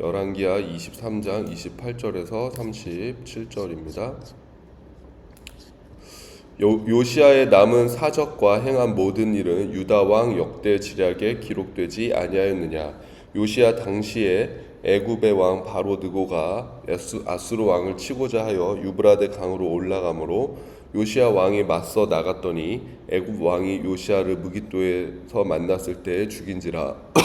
열왕기하 23장 28절에서 37절입니다. 요시야의 남은 사적과 행한 모든 일은 유다 왕 역대 지략에 기록되지 아니하였느냐. 요시야 당시에 애굽의 왕 바로 느고가 아수르 왕을 치고자 하여 유브라데 강으로 올라가므로 요시야 왕이 맞서 나갔더니 애굽 왕이 요시야를 무깃도에서 만났을 때 죽인지라.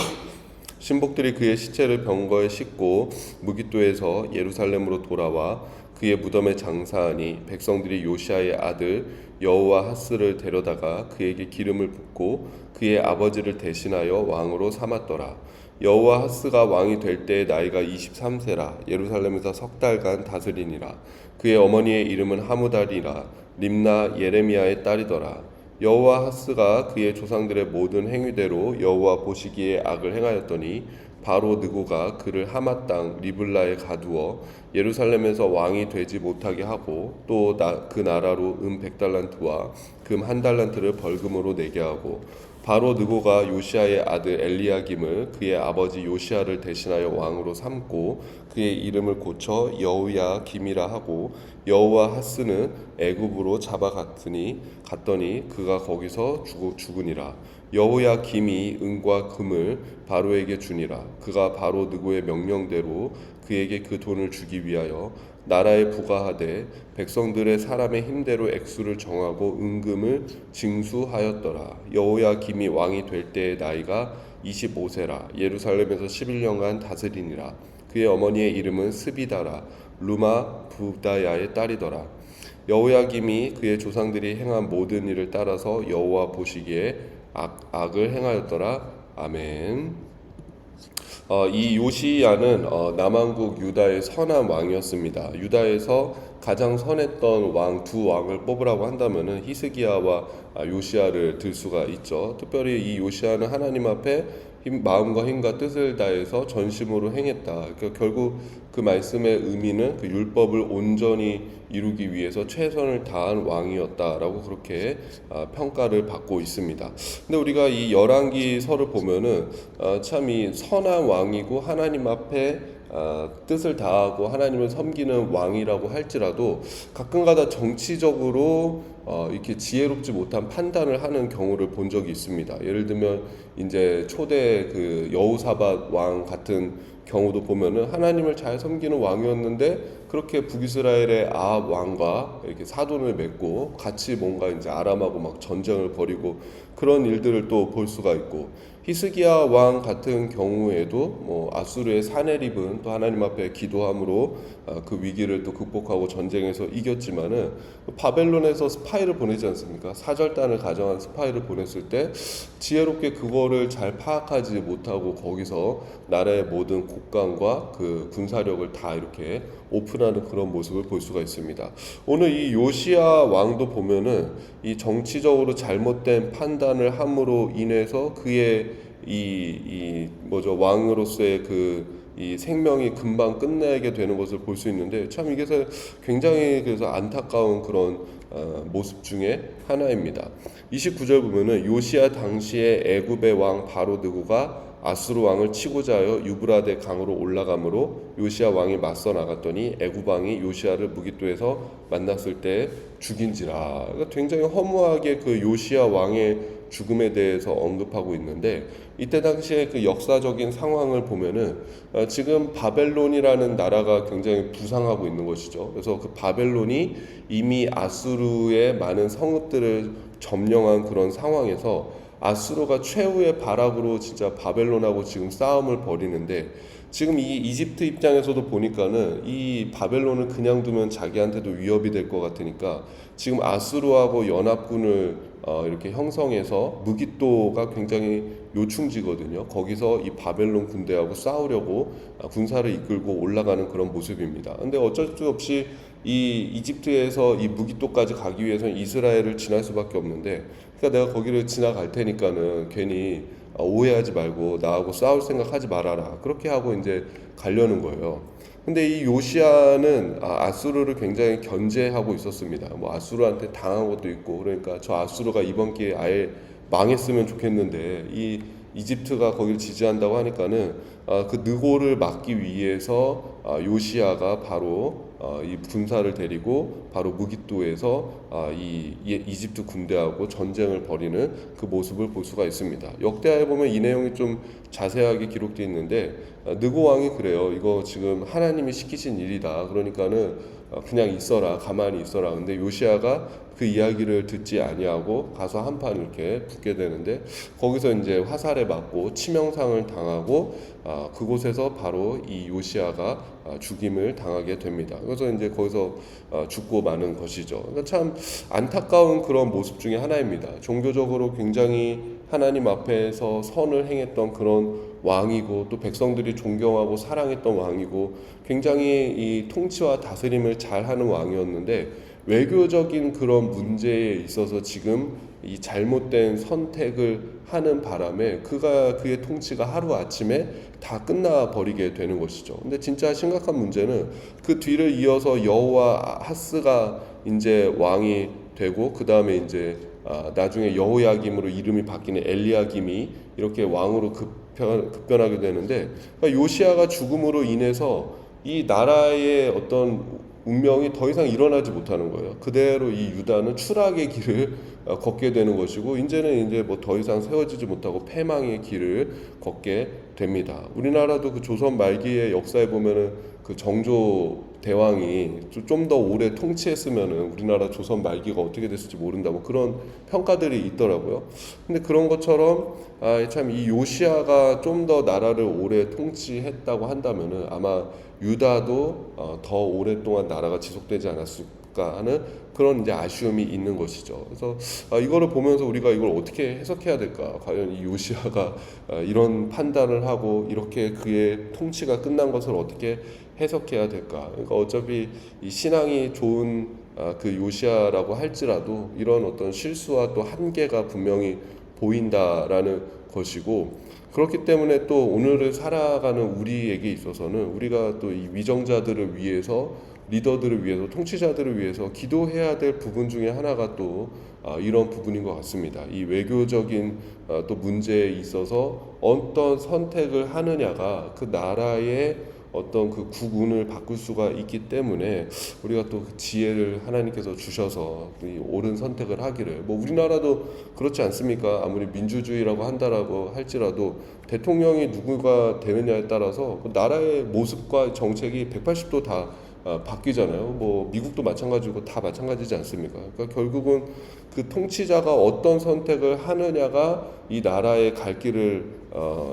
신복들이 그의 시체를 병거에 싣고 무깃도에서 예루살렘으로 돌아와 그의 무덤에 장사하니 백성들이 요시야의 아들 여호와하스를 데려다가 그에게 기름을 붓고 그의 아버지를 대신하여 왕으로 삼았더라. 여호와하스가 왕이 될 때의 나이가 23세라. 예루살렘에서 석 달간 다스리니라. 그의 어머니의 이름은 하무달이라. 림나 예레미야의 딸이더라. 여호와하스가 그의 조상들의 모든 행위대로 여호와 보시기에 악을 행하였더니 바로 느고가 그를 하맛 땅 리블라에 가두어 예루살렘에서 왕이 되지 못하게 하고 또 그 나라로 100달란트와 금 1달란트를 벌금으로 내게 하고 바로 느고가 요시야의 아들 엘리야김을 그의 아버지 요시야를 대신하여 왕으로 삼고 그의 이름을 고쳐 여호야김이라 하고 여호와하스는 애굽으로 잡아갔더니 그가 거기서 죽으니라. 여호야김이 은과 금을 바로에게 주니라. 그가 바로 느고의 명령대로 그에게 그 돈을 주기 위하여 나라에 부과하되 백성들의 사람의 힘대로 액수를 정하고 은금을 징수하였더라. 여호야김이 왕이 될 때의 나이가 25세라. 예루살렘에서 11년간 다스리니라. 그의 어머니의 이름은 스비다라. 루마 부다야의 딸이더라. 여호야김이 그의 조상들이 행한 모든 일을 따라서 여호와 보시기에 악을 행하였더라. 아멘. 이 요시야는 남왕국 유다의 선한 왕이었습니다. 유다에서 가장 선했던 두 왕을 뽑으라고 한다면은 히스기야와 요시야를 들 수가 있죠. 특별히 이 요시야는 하나님 앞에 마음과 힘과 뜻을 다해서 전심으로 행했다. 그러니까 결국 그 말씀의 의미는 그 율법을 온전히 이루기 위해서 최선을 다한 왕이었다라고 그렇게 평가를 받고 있습니다. 근데 우리가 이 열왕기서를 보면은 참 이 선한 왕이고 하나님 앞에 뜻을 다하고 하나님을 섬기는 왕이라고 할지라도 가끔가다 정치적으로 이렇게 지혜롭지 못한 판단을 하는 경우를 본 적이 있습니다. 예를 들면 이제 초대 그 여호사밧 왕 같은 경우도 보면은 하나님을 잘 섬기는 왕이었는데 그렇게 북이스라엘의 아합 왕과 이렇게 사돈을 맺고 같이 뭔가 이제 아람하고 막 전쟁을 벌이고 그런 일들을 또 볼 수가 있고, 히스기야 왕 같은 경우에도 뭐 아수르의 사네립은 또 하나님 앞에 기도함으로 그 위기를 또 극복하고 전쟁에서 이겼지만은 바벨론에서 스파이를 보내지 않습니까? 사절단을 가정한 스파이를 보냈을 때 지혜롭게 그거를 잘 파악하지 못하고 거기서 나라의 모든 국강과 그 군사력을 다 이렇게 오픈하는 그런 모습을 볼 수가 있습니다. 오늘 이 요시야 왕도 보면은 이 정치적으로 잘못된 판단을 함으로 인해서 그의 왕으로서의 이 생명이 금방 끝내게 되는 것을 볼 수 있는데, 참 이게 굉장히 그래서 안타까운 그런 모습 중에 하나입니다. 29절 보면은 요시야 당시에 애굽의 왕 바로 느고가 아수르 왕을 치고자 하여 유브라데 강으로 올라가므로 요시야 왕이 맞서 나갔더니 애굽 왕이 요시야를 무깃도에서 만났을 때 죽인지라. 그러니까 굉장히 허무하게 그 요시야 왕의 죽음에 대해서 언급하고 있는데, 이때 당시에 그 역사적인 상황을 보면은 지금 바벨론이라는 나라가 굉장히 부상하고 있는 것이죠. 그래서 그 바벨론이 이미 아수르의 많은 성읍들을 점령한 그런 상황에서 아수르가 최후의 발악으로 진짜 바벨론하고 지금 싸움을 벌이는데, 지금 이 이집트 입장에서도 보니까는 이 바벨론을 그냥 두면 자기한테도 위협이 될 것 같으니까 지금 아수르하고 연합군을 이렇게 형성해서 무깃도가 굉장히 요충지거든요. 거기서 이 바벨론 군대하고 싸우려고 군사를 이끌고 올라가는 그런 모습입니다. 근데 어쩔 수 없이 이 이집트에서 이 무깃도까지 가기 위해서는 이스라엘을 지날 수밖에 없는데, 그러니까 내가 거기를 지나갈 테니까는 괜히 오해하지 말고 나하고 싸울 생각하지 말아라, 그렇게 하고 이제 가려는 거예요. 근데 이 요시야는 아수르를 굉장히 견제하고 있었습니다. 뭐 아수르한테 당한 것도 있고, 그러니까 저 아수르가 이번 기회에 아예 망했으면 좋겠는데 이 이집트가 거기를 지지한다고 하니까는 그 느고를 막기 위해서 요시아가 바로 이 군사를 데리고 바로 무깃도에서 이 이집트 군대하고 전쟁을 벌이는 그 모습을 볼 수가 있습니다. 역대하에 보면 이 내용이 좀 자세하게 기록되어 있는데 느고 왕이 그래요. 이거 지금 하나님이 시키신 일이다. 그러니까는 그냥 있어라, 가만히 있어라. 근데 요시아가 그 이야기를 듣지 아니하고 가서 한판 이렇게 붙게 되는데 거기서 이제 화살에 맞고 치명상을 당하고 그곳에서 바로 이 요시아가 죽임을 당하게 됩니다. 그래서 이제 거기서 죽고 마는 것이죠. 그러니까 참 안타까운 그런 모습 중에 하나입니다. 종교적으로 굉장히 하나님 앞에서 선을 행했던 그런 왕이고 또 백성들이 존경하고 사랑했던 왕이고 굉장히 이 통치와 다스림을 잘하는 왕이었는데 외교적인 그런 문제에 있어서 지금 이 잘못된 선택을 하는 바람에 그의 통치가 하루 아침에 다 끝나 버리게 되는 것이죠. 근데 진짜 심각한 문제는 그 뒤를 이어서 여호와 하스가 이제 왕이 되고 그 다음에 이제 나중에 여호야김으로 이름이 바뀌는 엘리야김이 이렇게 왕으로 급변하게 되는데 그러니까 요시아가 죽음으로 인해서 이 나라의 어떤 운명이 더 이상 일어나지 못하는 거예요. 그대로 이 유다는 추락의 길을 걷게 되는 것이고 이제는 뭐 더 이상 세워지지 못하고 패망의 길을 걷게 됩니다. 우리나라도 그 조선 말기의 역사에 보면은 그 정조 대왕이 좀 더 오래 통치했으면은 우리나라 조선 말기가 어떻게 됐을지 모른다 뭐 그런 평가들이 있더라고요. 근데 그런 것처럼 참 이 요시아가 좀 더 나라를 오래 통치했다고 한다면은 아마 유다도 더 오랫동안 나라가 지속되지 않았을까 하는 그런 이제 아쉬움이 있는 것이죠. 그래서 이거를 보면서 우리가 이걸 어떻게 해석해야 될까? 과연 이 요시아가 이런 판단을 하고 이렇게 그의 통치가 끝난 것을 어떻게 해석해야 될까? 그러니까 어차피 이 신앙이 좋은 그 요시아라고 할지라도 이런 어떤 실수와 또 한계가 분명히 보인다라는 것이고 그렇기 때문에 또 오늘을 살아가는 우리에게 있어서는 우리가 또 이 위정자들을 위해서 리더들을 위해서 통치자들을 위해서 기도해야 될 부분 중에 하나가 또 이런 부분인 것 같습니다. 이 외교적인 또 문제에 있어서 어떤 선택을 하느냐가 그 나라의 어떤 그 국운을 바꿀 수가 있기 때문에 우리가 또 그 지혜를 하나님께서 주셔서 이 옳은 선택을 하기를 뭐 우리나라도 그렇지 않습니까? 아무리 민주주의라고 한다라고 할지라도 대통령이 누구가 되느냐에 따라서 그 나라의 모습과 정책이 180도 다 바뀌잖아요. 뭐 미국도 마찬가지고 다 마찬가지지 않습니까? 그러니까 결국은 그 통치자가 어떤 선택을 하느냐가 이 나라의 갈 길을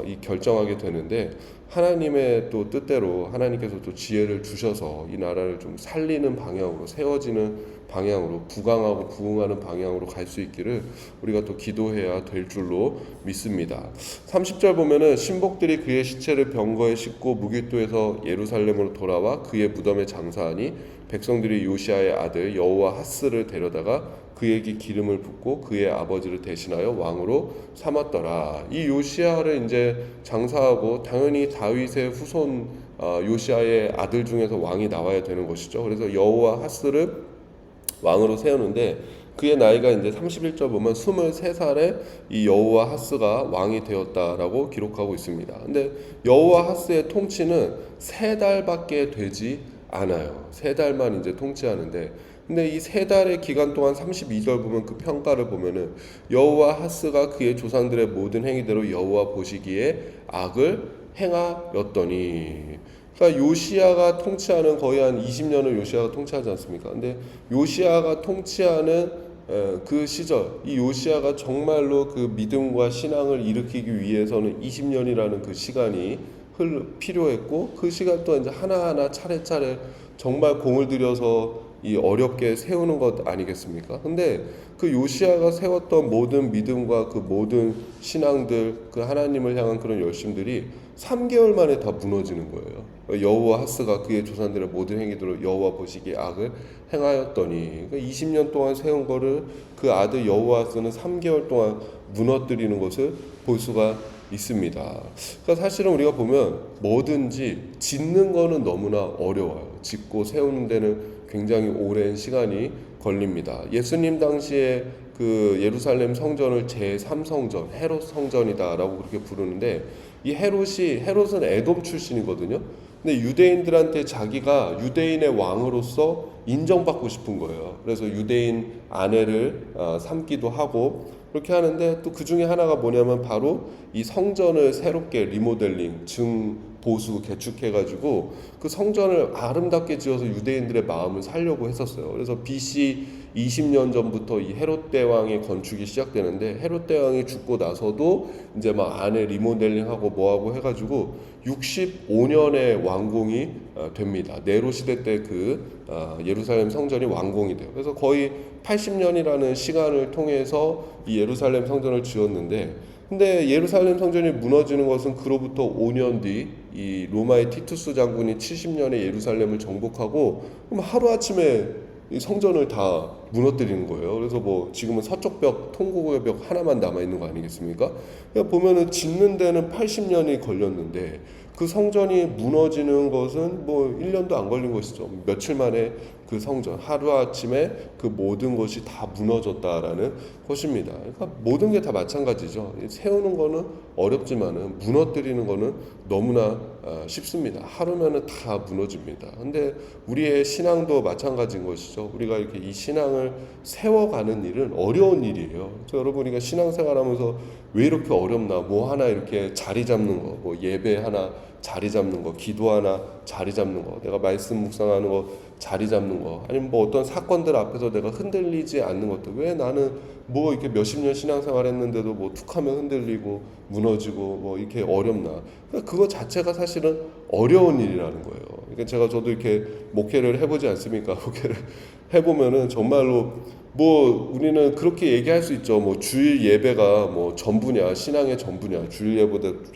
이 결정하게 되는데 하나님의 또 뜻대로 하나님께서 또 지혜를 주셔서 이 나라를 좀 살리는 방향으로 세워지는 방향으로 부강하고 부흥하는 방향으로 갈 수 있기를 우리가 또 기도해야 될 줄로 믿습니다. 30절 보면은 신복들이 그의 시체를 병거에 싣고 무깃도에서 예루살렘으로 돌아와 그의 무덤에 장사하니 백성들이 요시아의 아들 여호와 하스를 데려다가 그에게 기름을 붓고 그의 아버지를 대신하여 왕으로 삼았더라. 이 요시아를 이제 장사하고 당연히 다윗의 후손 요시아의 아들 중에서 왕이 나와야 되는 것이죠. 그래서 여호와 하스를 왕으로 세우는데 그의 나이가 이제 31절 보면 23살에 이 여호와 하스가 왕이 되었다라고 기록하고 있습니다. 근데 여호와 하스의 통치는 3달밖에 되지 않아요. 3달만 이제 통치하는데 근데 이 3달의 기간 동안 32절 보면 그 평가를 보면은 여호와 하스가 그의 조상들의 모든 행위대로 여호와 보시기에 악을 행하였더니 그러니까 요시아가 통치하는 거의 한 20년을 요시아가 통치하지 않습니까? 근데 요시아가 통치하는 그 시절 이 요시아가 정말로 그 믿음과 신앙을 일으키기 위해서는 20년이라는 그 시간이 필요했고 그 시간 동안 이제 하나하나 차례차례 정말 공을 들여서 이 어렵게 세우는 것 아니겠습니까? 근데 그 요시아가 세웠던 모든 믿음과 그 모든 신앙들 그 하나님을 향한 그런 열심들이 3개월 만에 다 무너지는 거예요. 여호와 하스가 그의 조상들의 모든 행위대로 여호와 보시기에 악을 행하였더니 20년 동안 세운 거를 그 아들 여호와 하스는 3개월 동안 무너뜨리는 것을 볼 수가 있습니다. 그러니까 사실은 우리가 보면 뭐든지 짓는 거는 너무나 어려워요. 짓고 세우는 데는 굉장히 오랜 시간이 걸립니다. 예수님 당시에 그 예루살렘 성전을 제3성전, 헤롯 성전이다라고 그렇게 부르는데, 이 헤롯은 에돔 출신이거든요. 근데 유대인들한테 자기가 유대인의 왕으로서 인정받고 싶은 거예요. 그래서 유대인 아내를 삼기도 하고 그렇게 하는데, 또 그 중에 하나가 뭐냐면 바로 이 성전을 새롭게 리모델링, 보수 개축해가지고 그 성전을 아름답게 지어서 유대인들의 마음을 살려고 했었어요. 그래서 BC 20년 전부터 이 헤롯 대왕의 건축이 시작되는데, 헤롯 대왕이 죽고 나서도 이제 막 안에 리모델링하고 뭐하고 해가지고 65년에 완공이 됩니다. 네로 시대 때 그 예루살렘 성전이 완공이 돼요. 그래서 거의 80년이라는 시간을 통해서 이 예루살렘 성전을 지었는데, 근데 예루살렘 성전이 무너지는 것은 그로부터 5년 뒤 이 로마의 티투스 장군이 70년에 예루살렘을 정복하고, 그럼 하루아침에 이 성전을 다 무너뜨리는 거예요. 그래서 뭐 지금은 서쪽 벽, 통곡의 벽 하나만 남아 있는 거 아니겠습니까? 그러니까 보면은 짓는 데는 80년이 걸렸는데 그 성전이 무너지는 것은 뭐 1년도 안 걸린 것이죠. 며칠 만에 그 성전, 하루아침에 그 모든 것이 다 무너졌다라는 것입니다. 그러니까 모든 게 다 마찬가지죠. 세우는 거는 어렵지만은 무너뜨리는 거는 너무나 쉽습니다. 하루면은 다 무너집니다. 근데 우리의 신앙도 마찬가지인 것이죠. 우리가 이렇게 이 신앙을 세워가는 일은 어려운 일이에요. 그래서 여러분, 우리가 신앙생활하면서 왜 이렇게 어렵나? 뭐 하나 이렇게 자리 잡는 거, 뭐 예배 하나 자리 잡는 거, 기도 하나 자리 잡는 거, 내가 말씀 묵상하는 거 자리 잡는 거, 아니면 뭐 어떤 사건들 앞에서 내가 흔들리지 않는 것들, 왜 나는 뭐 이렇게 몇십 년 신앙생활 했는데도 뭐 툭하면 흔들리고 무너지고 뭐 이렇게 어렵나? 그러니까 그거 자체가 사실은 어려운 일이라는 거예요. 그러니까 저도 이렇게 목회를 해보지 않습니까? 목회를 해보면은 정말로 뭐 우리는 그렇게 얘기할 수 있죠. 뭐 주일 예배가 뭐 전부냐, 신앙의 전부냐, 주일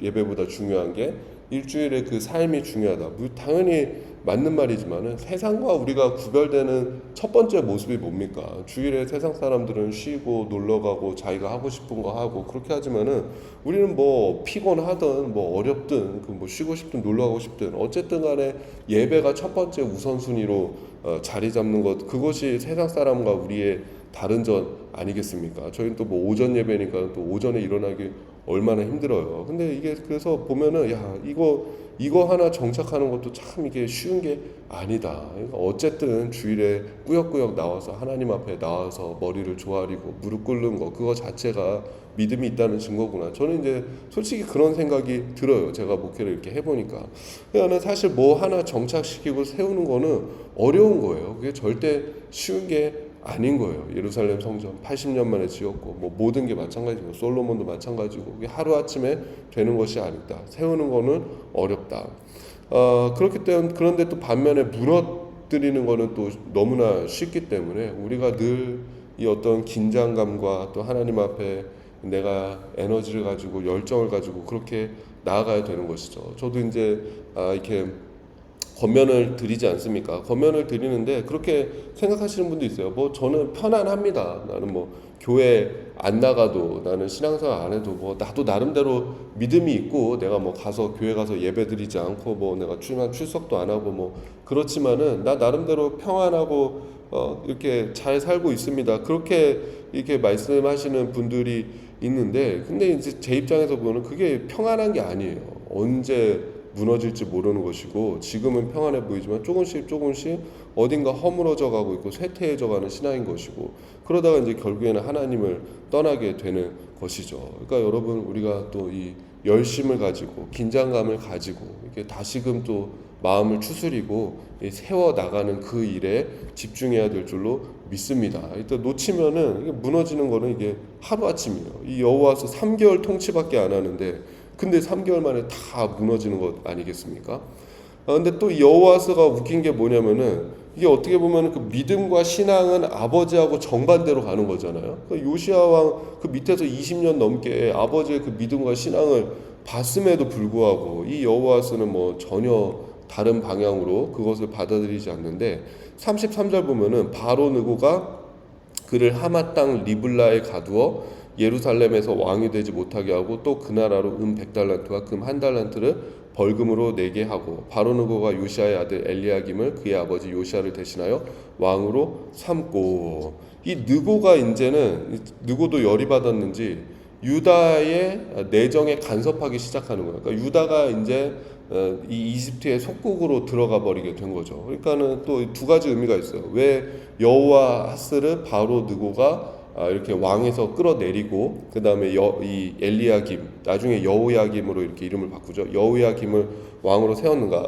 예배보다 중요한 게 일주일의 그 삶이 중요하다. 당연히 맞는 말이지만은 세상과 우리가 구별되는 첫 번째 모습이 뭡니까? 주일에 세상 사람들은 쉬고 놀러 가고 자기가 하고 싶은 거 하고 그렇게 하지만은 우리는 뭐 피곤하든 뭐 어렵든 그 뭐 쉬고 싶든 놀러 가고 싶든 어쨌든 간에 예배가 첫 번째 우선순위로 자리 잡는 것, 그것이 세상 사람과 우리의 다른 점 아니겠습니까? 저희는 또 뭐 오전 예배니까 또 오전에 일어나기 얼마나 힘들어요. 근데 이게 그래서 보면은 야, 이거 하나 정착하는 것도 참 이게 쉬운 게 아니다. 어쨌든 주일에 꾸역꾸역 나와서 하나님 앞에 나와서 머리를 조아리고 무릎 꿇는 거, 그거 자체가 믿음이 있다는 증거구나. 저는 이제 솔직히 그런 생각이 들어요. 제가 목회를 이렇게 해보니까. 그러니까 사실 뭐 하나 정착시키고 세우는 거는 어려운 거예요. 그게 절대 쉬운 게 아닌 거예요. 예루살렘 성전 80년 만에 지었고 뭐 모든 게 마찬가지고 솔로몬도 마찬가지고 그게 하루아침에 되는 것이 아니다. 세우는 거는 어렵다. 그렇기 때문에, 그런데 또 반면에 무너뜨리는 거는 또 너무나 쉽기 때문에 우리가 늘 이 어떤 긴장감과 또 하나님 앞에 내가 에너지를 가지고 열정을 가지고 그렇게 나아가야 되는 것이죠. 저도 이제 이렇게 권면을 드리지 않습니까? 권면을 드리는데 그렇게 생각하시는 분도 있어요. 뭐 저는 편안합니다. 나는 뭐 교회 안 나가도, 나는 신앙생활 안 해도 뭐 나도 나름대로 믿음이 있고 내가 뭐 가서 교회 가서 예배 드리지 않고 뭐 내가 출석도 안 하고 뭐 그렇지만은 나 나름대로 평안하고 이렇게 잘 살고 있습니다. 그렇게 이렇게 말씀하시는 분들이 있는데, 근데 이제 제 입장에서 보면 그게 평안한 게 아니에요. 언제 무너질지 모르는 것이고, 지금은 평안해 보이지만 조금씩 어딘가 허물어져 가고 있고 쇠퇴해져 가는 신앙인 것이고, 그러다가 이제 결국에는 하나님을 떠나게 되는 것이죠. 그러니까 여러분, 우리가 또 이 열심을 가지고 긴장감을 가지고 이렇게 다시금 또 마음을 추스리고 세워 나가는 그 일에 집중해야 될 줄로 믿습니다. 일단 놓치면은 이게 무너지는 거는 이게 하루 아침이에요. 이 여호와서 3개월 통치밖에 안 하는데, 근데 3개월 만에 다 무너지는 것 아니겠습니까? 근데 또 여호와서가 웃긴 게 뭐냐면은, 이게 어떻게 보면 그 믿음과 신앙은 아버지하고 정반대로 가는 거잖아요. 요시야 왕 그 밑에서 20년 넘게 아버지의 그 믿음과 신앙을 봤음에도 불구하고 이 여호와서는 뭐 전혀 다른 방향으로 그것을 받아들이지 않는데, 33절 보면은 바로 느고가 그를 하마 땅 리블라에 가두어 예루살렘에서 왕이 되지 못하게 하고 또 그 나라로 100달란트와 금 1달란트를 벌금으로 내게 하고 바로 느고가 요시아의 아들 엘리야김을 그의 아버지 요시아를 대신하여 왕으로 삼고. 이 느고가 이제는 느고도 열이 받았는지 유다의 내정에 간섭하기 시작하는 거예요. 그러니까 유다가 이제 이 이집트의 속국으로 들어가 버리게 된 거죠. 그러니까는 또 두 가지 의미가 있어요. 왜 여호와하스를 바로 느고가 이렇게 왕에서 끌어내리고 그 다음에 이 엘리야김 나중에 여호야김으로 이렇게 이름을 바꾸죠. 여호야김을 왕으로 세웠는가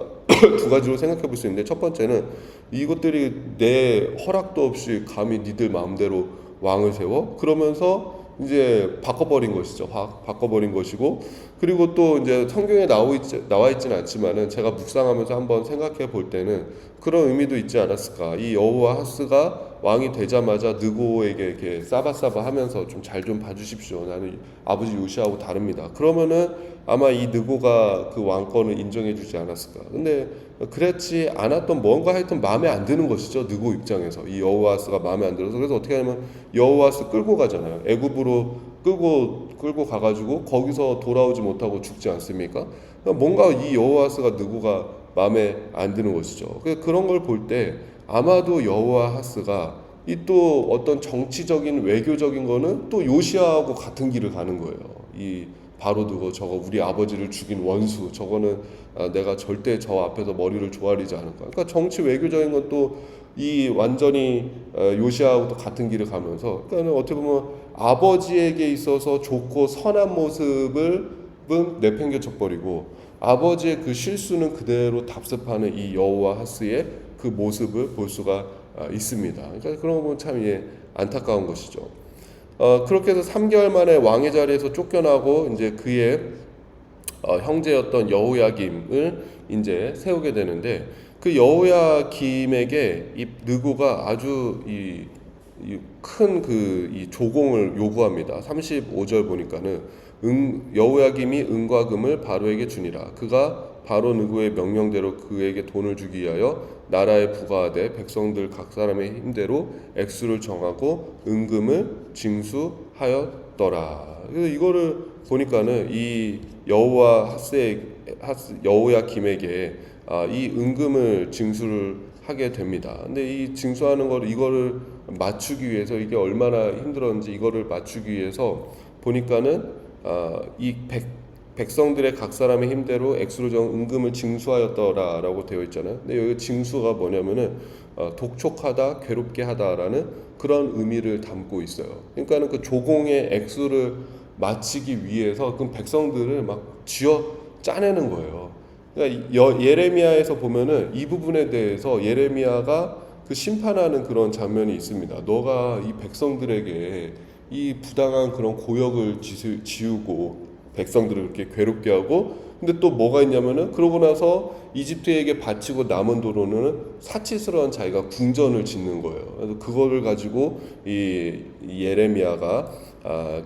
두 가지로 생각해 볼 수 있는데 첫 번째는 이것들이 내 허락도 없이 감히 니들 마음대로 왕을 세워 그러면서 이제 바꿔버린 것이죠. 바꿔버린 것이고 그리고 또 이제 성경에 나와 있지는 않지만은 제가 묵상하면서 한번 생각해 볼 때는 그런 의미도 있지 않았을까. 이 여호와하스가 왕이 되자마자 느고에게 이렇게 싸바싸바 하면서 좀 잘 좀 봐주십시오. 나는 아버지 요시아하고 다릅니다. 그러면은 아마 이 느고가 그 왕권을 인정해주지 않았을까. 근데 그렇지 않았던 뭔가 하여튼 마음에 안 드는 것이죠. 느고 입장에서 이 여호와하스가 마음에 안 들어서 그래서 어떻게 하냐면 여호와하스 끌고 가잖아요. 애굽으로 끌고 가가지고 거기서 돌아오지 못하고 죽지 않습니까? 뭔가 이 여호와하스가 느고가 마음에 안 드는 것이죠. 그런 걸 볼 때 아마도 여호와하스가 이 또 어떤 정치적인 외교적인 거는 또 요시아하고 같은 길을 가는 거예요. 이 바로 두고 저거 우리 아버지를 죽인 원수 저거는 내가 절대 저 앞에서 머리를 조아리지 않을 거야. 그러니까 정치 외교적인 것도 이 완전히 요시아하고 또 같은 길을 가면서 그러니까 어떻게 보면 아버지에게 있어서 좋고 선한 모습을 내팽개쳐 버리고 아버지의 그 실수는 그대로 답습하는 이 여호와하스의 그 모습을 볼 수가 있습니다. 그러니까 그런 거 보면 참 안타까운 것이죠. 그렇게 해서 3개월 만에 왕의 자리에서 쫓겨나고 이제 그의 형제였던 여호야김을 이제 세우게 되는데 그 여호야김에게 이 느고가 아주 큰 이 조공을 요구합니다. 35절 보니까는 여호야김이 은과 금을 바로에게 주니라. 그가 바로 느고의 명령대로 그에게 돈을 주기 위하여 나라에 부과하되 백성들 각 사람의 힘대로 액수를 정하고 은금을 징수하였더라. 그래서 이거를 보니까는 이 여호야김에게 이 은금을 징수를 하게 됩니다. 근데 이 징수하는 이거를 맞추기 위해서 이게 얼마나 힘들었는지 이거를 맞추기 위해서 보니까는 이 백성들의 각 사람의 힘대로 액수를 정한 은금을 징수하였더라라고 되어 있잖아요. 근데 여기 징수가 뭐냐면은 독촉하다, 괴롭게 하다라는 그런 의미를 담고 있어요. 그러니까는 그 조공의 액수를 맞추기 위해서 그 백성들을 막 쥐어 짜내는 거예요. 그러니까 예레미야에서 보면은 이 부분에 대해서 예레미야가 그 심판하는 그런 장면이 있습니다. 너가 이 백성들에게 이 부당한 그런 고역을 지우고 백성들을 그렇게 괴롭게 하고 근데 또 뭐가 있냐면은 그러고 나서 이집트에게 바치고 남은 도로는 사치스러운 자기가 궁전을 짓는 거예요. 그래서 그거를 가지고 이 예레미야가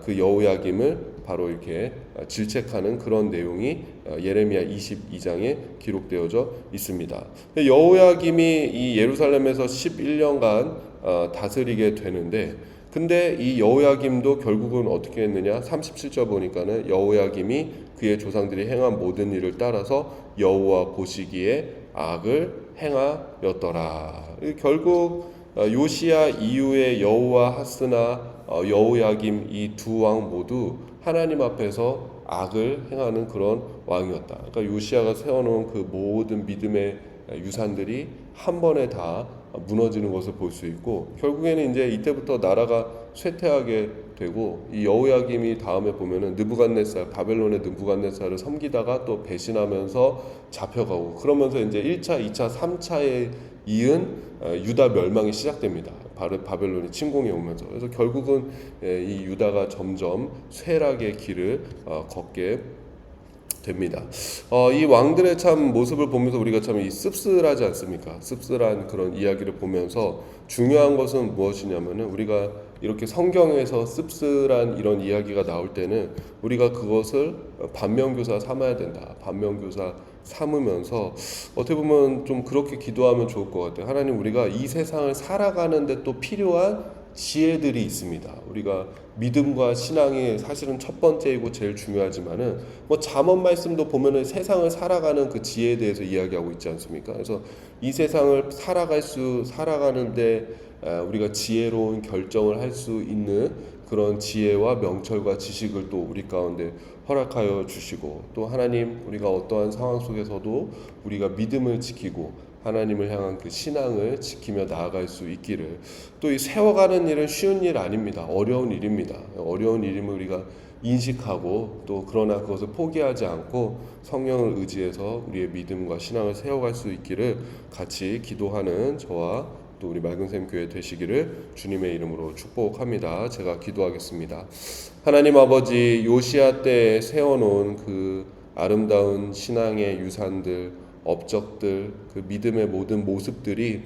그 여호야김을 바로 이렇게 질책하는 그런 내용이 예레미야 22장에 기록되어져 있습니다. 여호야김이 이 예루살렘에서 11년간 다스리게 되는데 근데 이 여호야김도 결국은 어떻게 했느냐 37절 보니까는 여호야김이 그의 조상들이 행한 모든 일을 따라서 여호와 보시기에 악을 행하였더라. 결국 요시야 이후에 여호와하스나 여호야김 이 두 왕 모두 하나님 앞에서 악을 행하는 그런 왕이었다. 그러니까 요시야가 세워놓은 그 모든 믿음의 유산들이 한 번에 다 무너지는 것을 볼 수 있고 결국에는 이제 이때부터 나라가 쇠퇴하게 되고 이 여호야김이 다음에 보면은 바벨론의 느부갓네살을 섬기다가 또 배신하면서 잡혀가고 그러면서 이제 1차, 2차, 3차에 이은 유다 멸망이 시작됩니다. 바벨론이 침공해 오면서 그래서 결국은 이 유다가 점점 쇠락의 길을 걷게 됩니다. 이 왕들의 참 모습을 보면서 우리가 참 씁쓸하지 않습니까? 씁쓸한 그런 이야기를 보면서 중요한 것은 무엇이냐면은 우리가 이렇게 성경에서 씁쓸한 이런 이야기가 나올 때는 우리가 그것을 반면교사 삼아야 된다. 반면교사 삼으면서 어떻게 보면 좀 그렇게 기도하면 좋을 것 같아요. 하나님 우리가 이 세상을 살아가는데 또 필요한 지혜들이 있습니다. 우리가 믿음과 신앙이 사실은 첫 번째이고 제일 중요하지만은 뭐 잠언 말씀도 보면은 세상을 살아가는 그 지혜에 대해서 이야기하고 있지 않습니까? 그래서 이 세상을 살아가는데 우리가 지혜로운 결정을 할 수 있는 그런 지혜와 명철과 지식을 또 우리 가운데 허락하여 주시고, 또 하나님 우리가 어떠한 상황 속에서도 우리가 믿음을 지키고 하나님을 향한 그 신앙을 지키며 나아갈 수 있기를. 또 이 세워가는 일은 쉬운 일 아닙니다. 어려운 일입니다. 어려운 일임을 우리가 인식하고, 또 그러나 그것을 포기하지 않고 성령을 의지해서 우리의 믿음과 신앙을 세워갈 수 있기를 같이 기도하는 저와 또 우리 맑은샘 교회 되시기를 주님의 이름으로 축복합니다. 제가 기도하겠습니다. 하나님 아버지, 요시야 때에 세워놓은 그 아름다운 신앙의 유산들, 업적들, 그 믿음의 모든 모습들이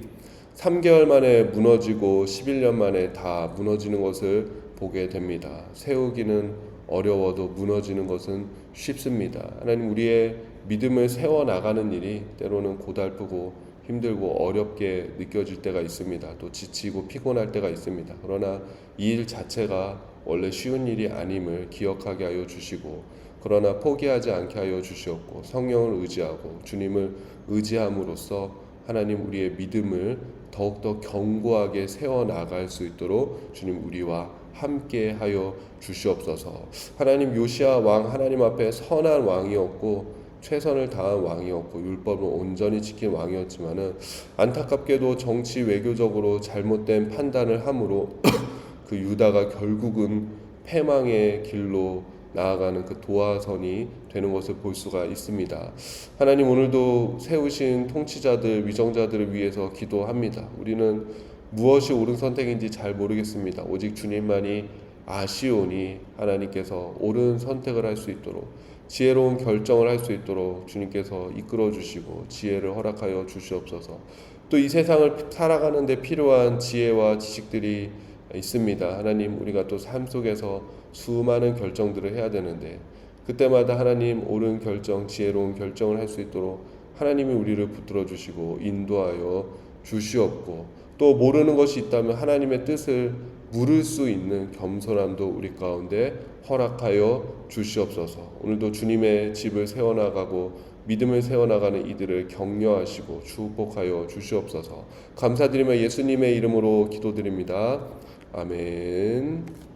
3개월 만에 무너지고 11년 만에 다 무너지는 것을 보게 됩니다. 세우기는 어려워도 무너지는 것은 쉽습니다. 하나님, 우리의 믿음을 세워나가는 일이 때로는 고달프고 힘들고 어렵게 느껴질 때가 있습니다. 또 지치고 피곤할 때가 있습니다. 그러나 이 일 자체가 원래 쉬운 일이 아님을 기억하게 하여 주시고, 그러나 포기하지 않게 하여 주시옵고, 성령을 의지하고 주님을 의지함으로써 하나님 우리의 믿음을 더욱더 견고하게 세워나갈 수 있도록 주님 우리와 함께 하여 주시옵소서. 하나님, 요시야 왕 하나님 앞에 선한 왕이었고 최선을 다한 왕이었고 율법을 온전히 지킨 왕이었지만은 안타깝게도 정치 외교적으로 잘못된 판단을 함으로 그 유다가 결국은 패망의 길로 나아가는 그 도화선이 되는 것을 볼 수가 있습니다. 하나님, 오늘도 세우신 통치자들, 위정자들을 위해서 기도합니다. 우리는 무엇이 옳은 선택인지 잘 모르겠습니다. 오직 주님만이 아시오니 하나님께서 옳은 선택을 할 수 있도록, 지혜로운 결정을 할 수 있도록 주님께서 이끌어 주시고 지혜를 허락하여 주시옵소서. 또 이 세상을 살아가는 데 필요한 지혜와 지식들이 있습니다. 하나님, 우리가 또 삶 속에서 수많은 결정들을 해야 되는데 그때마다 하나님 옳은 결정, 지혜로운 결정을 할 수 있도록 하나님이 우리를 붙들어 주시고 인도하여 주시옵고, 또 모르는 것이 있다면 하나님의 뜻을 물을 수 있는 겸손함도 우리 가운데 허락하여 주시옵소서. 오늘도 주님의 집을 세워나가고 믿음을 세워나가는 이들을 격려하시고 축복하여 주시옵소서. 감사드리며 예수님의 이름으로 기도드립니다. 아멘.